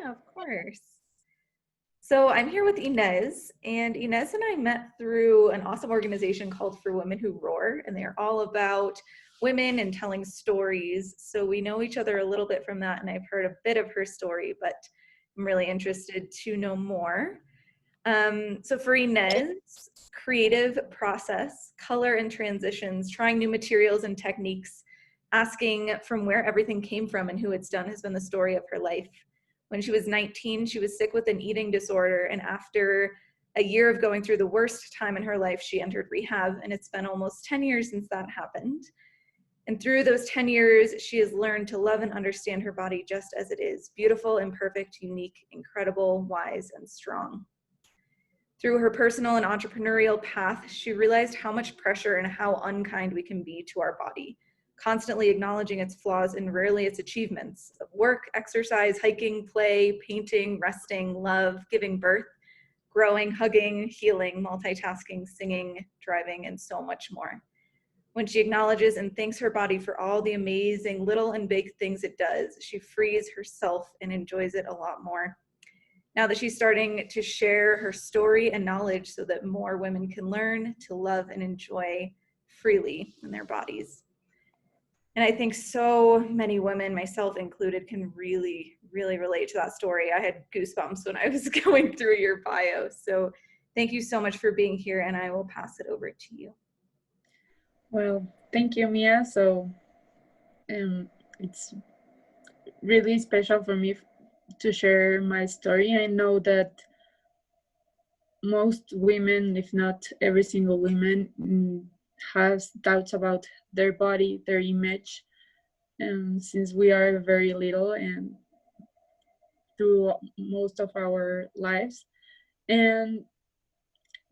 Yeah, of course. So I'm here with Ines, and Ines and I met through an awesome organization called For Women Who Roar, and they're all about women and telling stories. So we know each other a little bit from that, and I've heard a bit of her story, but I'm really interested to know more. So for Ines, creative process, color and transitions, trying new materials and techniques, asking from where everything came from and who it's done has been the story of her life. When she was 19, she was sick with an eating disorder, and after a year of going through the worst time in her life, she entered rehab, and it's been almost 10 years since that happened. And through those 10 years, she has learned to love and understand her body just as it is, beautiful, imperfect, unique, incredible, wise, and strong. Through her personal and entrepreneurial path, she realized how much pressure and how unkind we can be to our body, constantly acknowledging its flaws and rarely its achievements of work, exercise, hiking, play, painting, resting, love, giving birth, growing, hugging, healing, multitasking, singing, driving, and so much more. When she acknowledges and thanks her body for all the amazing little and big things it does, she frees herself and enjoys it a lot more. Now that she's starting to share her story and knowledge so that more women can learn to love and enjoy freely in their bodies. And I think so many women, myself included, can really, really relate to that story. I had goosebumps when I was going through your bio. So thank you so much for being here, and I will pass it over to you. Well, thank you, Mia. So it's really special for me to share my story. I know that most women, if not every single woman, has doubts about their body, their image, since we are very little and through most of our lives. And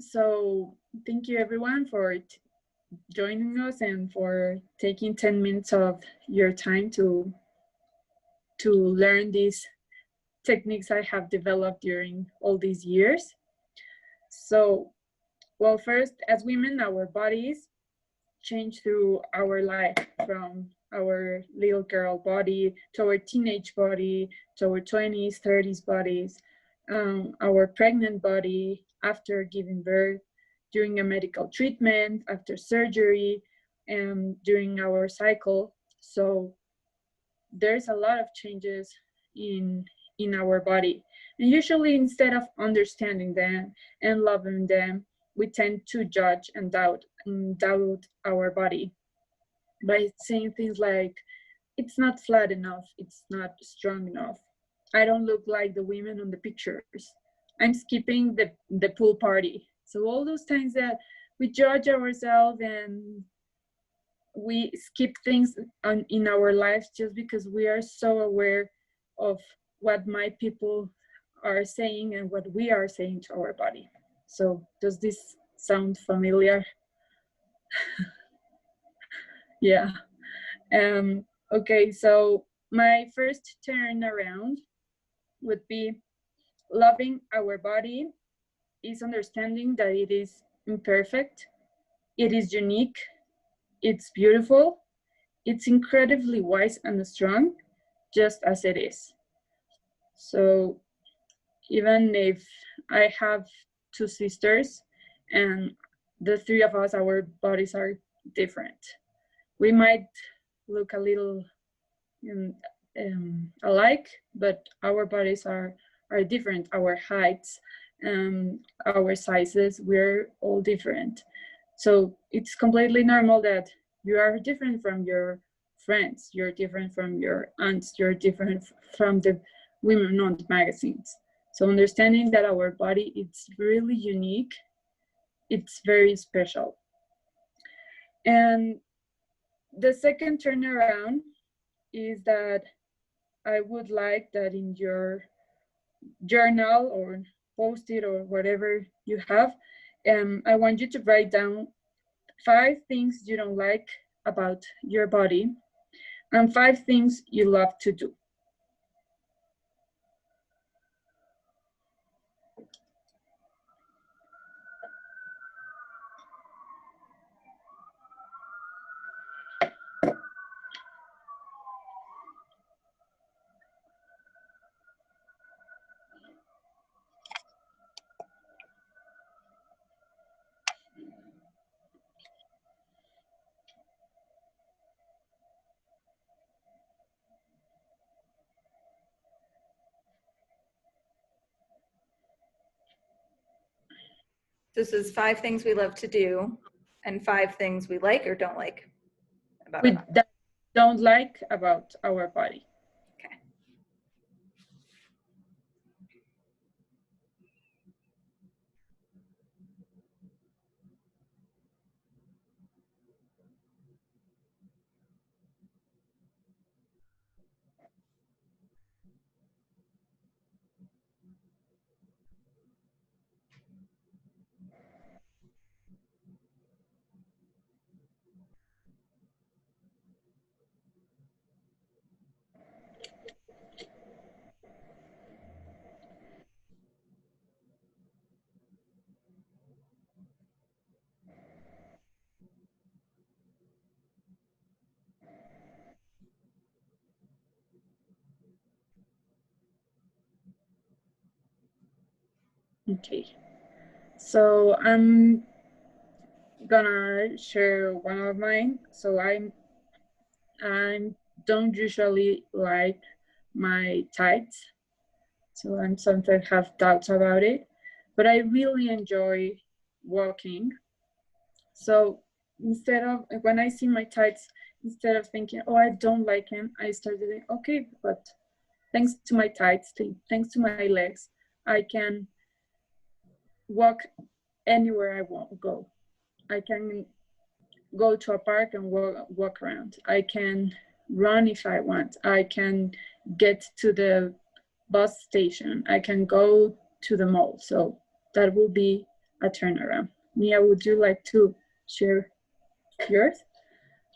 so thank you everyone for joining us and for taking 10 minutes of your time to learn these techniques I have developed during all these years. So, well, first, as women, our bodies change through our life, from our little girl body to our teenage body to our 20s, 30s bodies, our pregnant body after giving birth, during a medical treatment, after surgery, and during our cycle. So there's a lot of changes in our body. And usually instead of understanding them and loving them, we tend to judge and doubt our body by saying things like, it's not flat enough, it's not strong enough, I don't look like the women on the pictures, I'm skipping the pool party. So all those times that we judge ourselves and we skip things in our lives just because we are so aware of what my people are saying and what we are saying to our body. So does this sound familiar? Yeah. Okay, so my first turnaround would be loving our body is understanding that it is imperfect, it is unique, it's beautiful, it's incredibly wise and strong, just as it is. So even if I have two sisters and the three of us, our bodies are different. We might look a little alike, but our bodies are different. Our heights, our sizes, we're all different. So it's completely normal that you are different from your friends, you're different from your aunts, you're different from the women on the magazines. So understanding that our body is really unique, it's very special. And the second turnaround is that I would like that in your journal or post-it or whatever you have, I want you to write down 5 things you don't like about your body and 5 things you love to do. This is 5 things we love to do and 5 things we like or don't like about our We body. don't like about our body. Okay. Okay. So I'm gonna share one of mine. So I don't usually like my tights. So I'm sometimes have doubts about it, but I really enjoy walking. So instead of when I see my tights, instead of thinking, oh, I don't like him, I started thinking, okay, but thanks to my tights, thanks to my legs, I can walk anywhere I want to go. I can go to a park and walk around. I can run if I want. I can get to the bus station. I can go to the mall. So that will be a turnaround. Mia, would you like to share yours?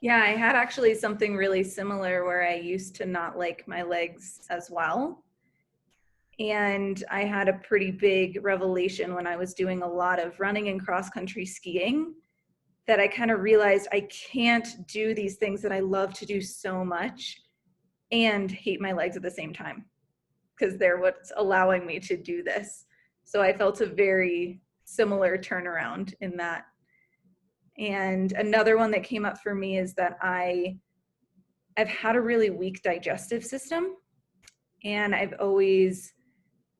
Yeah, I had actually something really similar where I used to not like my legs as well. And I had a pretty big revelation when I was doing a lot of running and cross country skiing that I kind of realized I can't do these things that I love to do so much and hate my legs at the same time because they're what's allowing me to do this. So I felt a very similar turnaround in that. And another one that came up for me is that I've had a really weak digestive system, and I've always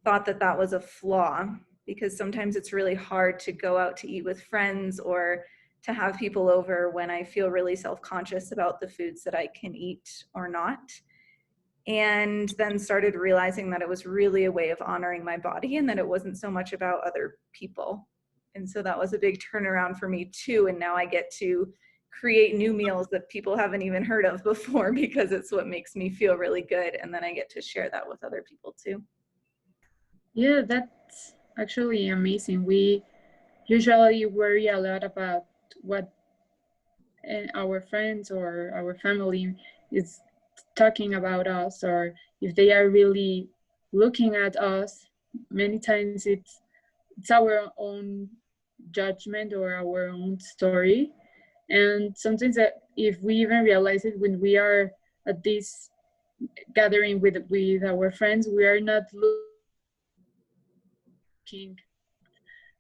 thought that that was a flaw because sometimes it's really hard to go out to eat with friends or to have people over when I feel really self-conscious about the foods that I can eat or not. And then started realizing that it was really a way of honoring my body and that it wasn't so much about other people. And so that was a big turnaround for me too. And now I get to create new meals that people haven't even heard of before because it's what makes me feel really good. And then I get to share that with other people too. Yeah, that's actually amazing. We usually worry a lot about what our friends or our family is talking about us, or if they are really looking at us. Many times it's our own judgment or our own story, and sometimes that if we even realize it when we are at this gathering with our friends, we are not looking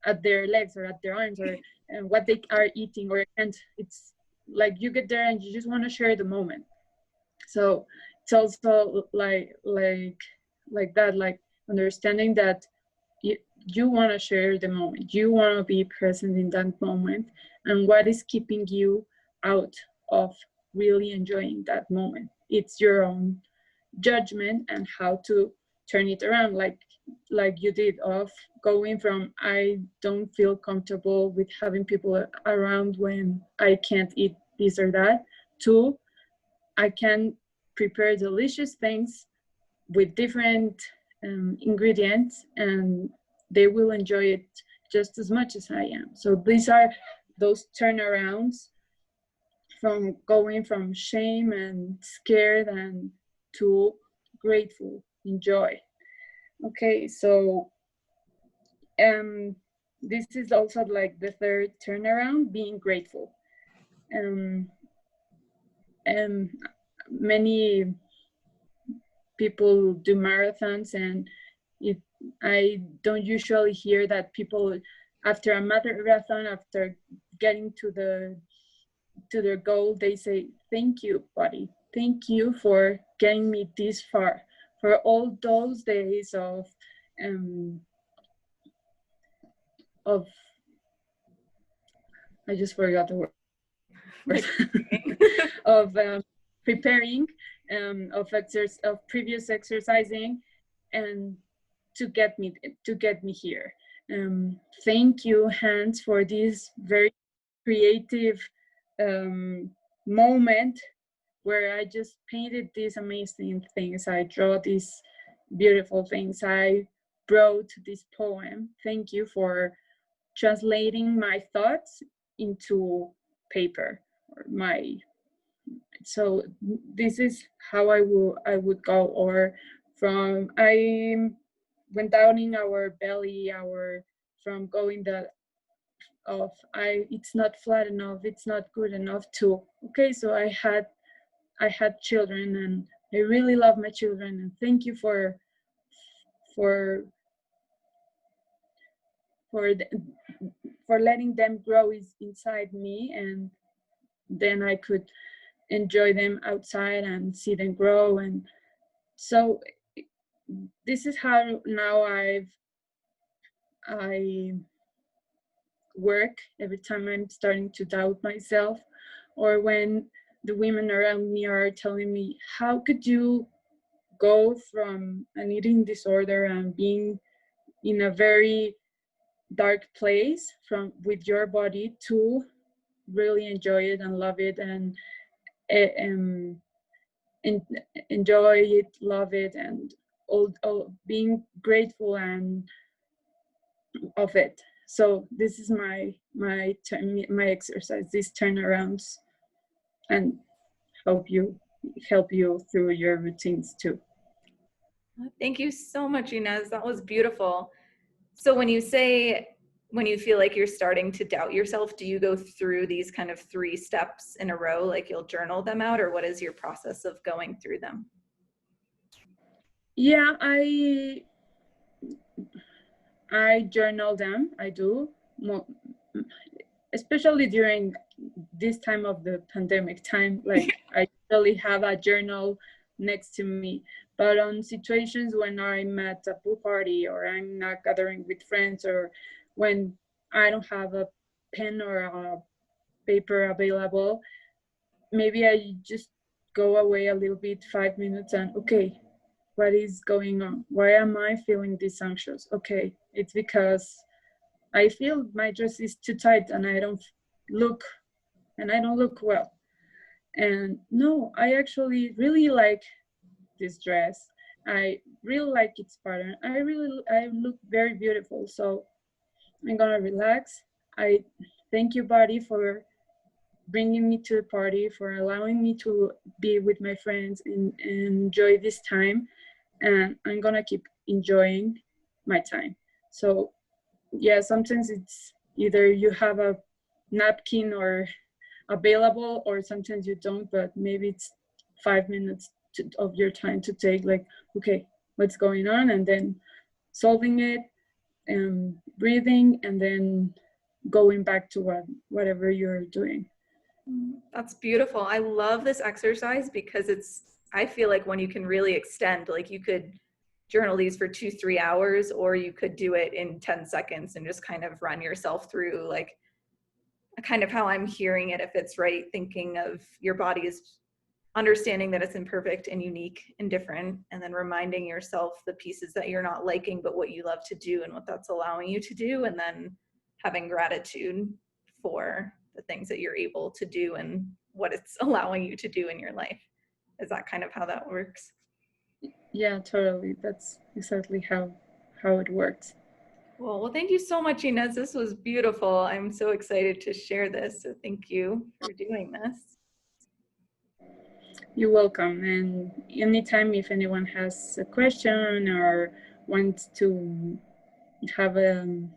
at their legs or at their arms or and what they are eating, or and it's like you get there and you just want to share the moment. So it's also like that, like understanding that you want to share the moment, you want to be present in that moment, and what is keeping you out of really enjoying that moment. It's your own judgment and how to turn it around, like you did, of going from I don't feel comfortable with having people around when I can't eat this or that, to I can prepare delicious things with different ingredients and they will enjoy it just as much as I am. So these are those turnarounds from going from shame and scared and to grateful, enjoy. Okay, so this is also like the third turnaround, being grateful. Um, and many people do marathons, and it, I don't usually hear that people after a marathon, after getting to their goal, they say, thank you, body. Thank you for getting me this far, for all those days of I just forgot the word. Like, Of preparing, of previous exercising, and to get me here. Thank you, Hans, for this very creative moment where I just painted these amazing things. I draw these beautiful things. I wrote this poem. Thank you for translating my thoughts into paper, or my so this is how I would go. Or from I went down in our belly, our from going that of it's not flat enough, it's not good enough, to okay, so I had children, and I really love my children, and thank you for for the, for letting them grow inside me, and then I could enjoy them outside and see them grow. And so this is how now I work every time I'm starting to doubt myself, or when the women around me are telling me, how could you go from an eating disorder and being in a very dark place from with your body to really enjoy it and love it, and um, enjoy it, love it, and all being grateful and of it. So this is my exercise, these turnarounds, and help you through your routines too. thank you so much, Ines. That was beautiful. So when you say, when you feel like you're starting to doubt yourself, do you go through these kind of 3 steps in a row? Like you'll journal them out, or what is your process of going through them? Yeah, I journal them. I do, especially during this time of the pandemic time. Like I usually have a journal next to me. But on situations when I'm at a pool party, or I'm not gathering with friends, or when I don't have a pen or a paper available, maybe I just go away a little bit, 5 minutes, and okay, what is going on? Why am I feeling this anxious? Okay, it's because I feel my dress is too tight, and I don't look well. And no, I actually really like this dress. I really like its pattern. I look very beautiful. So I'm gonna relax. I thank you, body, for bringing me to the party, for allowing me to be with my friends and enjoy this time. And I'm gonna keep enjoying my time. So yeah, sometimes it's either you have a napkin or available, or sometimes you don't, but maybe it's 5 minutes of your time to take, like, okay, what's going on, and then solving it, and breathing, and then going back to whatever you're doing. That's beautiful. I love this exercise because I feel like when you can really extend, like you could journal these for 2-3 hours, or you could do it in 10 seconds and just kind of run yourself through, like, kind of how I'm hearing it, if it's right, thinking of your body is understanding that it's imperfect and unique and different, and then reminding yourself the pieces that you're not liking, but what you love to do and what that's allowing you to do, and then having gratitude for the things that you're able to do and what it's allowing you to do in your life. Is that kind of how that works? Yeah, totally. That's exactly how it works. Cool. Well, thank you so much, Ines. This was beautiful. I'm so excited to share this. So thank you for doing this. You're welcome. And anytime, if anyone has a question or wants to have a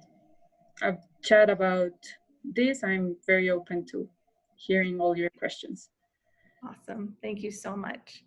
chat about this, I'm very open to hearing all your questions. Awesome. Thank you so much.